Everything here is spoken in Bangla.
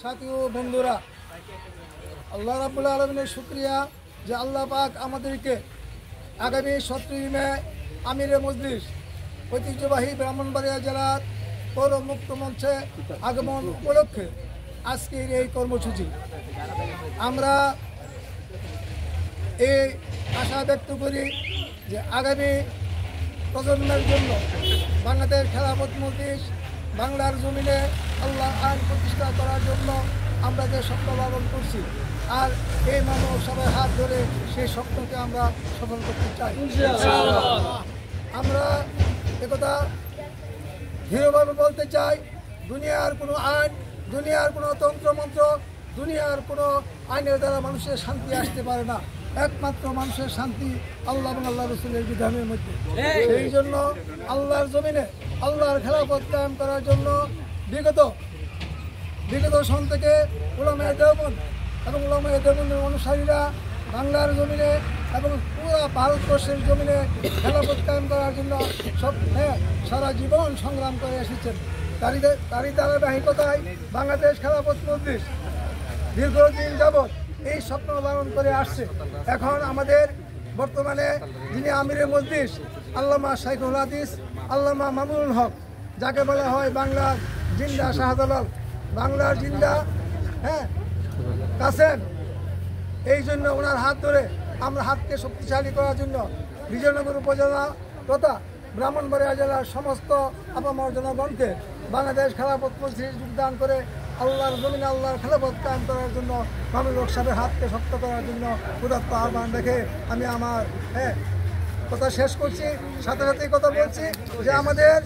সাথী ও বন্ধুরা, আল্লাহ রাব্বুল আলামিনের শুকরিয়া যে আল্লাহ পাক আমাদেরকে আগামী 17 মে আমিরে মজলিস ঐতিহ্যবাহী ব্রাহ্মণবাড়িয়া জেলার পৌর মুক্ত মঞ্চে আগমন উপলক্ষে আজকের এই কর্মসূচি। আমরা এই আশা ব্যক্ত করি যে আগামী প্রজন্মের জন্য বাংলাদেশ খেলাফত মজলিস বাংলার জমিনে আল্লাহ আইন প্রতিষ্ঠা করার জন্য আমরা যে স্বপ্ন পালন করছি, আর এই মানব সবাই হাত ধরে সেই স্বপ্নকে আমরা সফল করতে চাই। আমরা একথা দৃঢ়ভাবে বলতে চাই, দুনিয়ার কোনো আইন, দুনিয়ার কোনো তন্ত্রমন্ত্র, দুনিয়ার কোনো আইনের দ্বারা মানুষের শান্তি আসতে পারে না। একমাত্র মানুষের শান্তি আল্লাহ এবং আল্লাহ রসুলের বিধানের মধ্যে। সেই জন্য আল্লাহর জমিনে আল্লাহর খেলাফত কায়েম করার জন্য বিগত সন থেকে উলামায়ে দেওবন্দ এবং উলামায়ে দেওবন্দের অনুসারীরা বাংলার জমিনে এবং পুরো ভারতবর্ষের জমিনে খেলাফত কায়েম করার জন্য সারা জীবন সংগ্রাম করে এসেছেন। তারই ধারাবাহিকতায় বাংলাদেশ খেলাফত মজলিস দীর্ঘদিন যাবৎ এই স্বপ্ন পালন করে আসছে। এখন আমাদের বর্তমানে যিনি আমিরে মজলিস আল্লামা শাইখুল হাদিস আল্লামা মামুনুল হক, যাকে বলা হয় বাংলার জিন্দা শাহজালাল, বাংলার জিন্দা কাসেম, এই জন্য ওনার হাত ধরে আমরা হাতকে শক্তিশালী করার জন্য বিজয়নগর উপজেলা তথা ব্রাহ্মণবাড়িয়া জেলার সমস্ত আপামর জনগণকে বাংলাদেশ খেলাফত মজলিসে যোগদান করে আল্লাহর জমিনে আল্লাহর খেলাফত কায়েম করার জন্য মামুনুল হক সাহেবের হাতকে শক্ত করার জন্য উদাত্ত আহ্বান রেখে আমি আমার কথা শেষ করছি। সাথে সাথে কথা বলছি যে আমাদের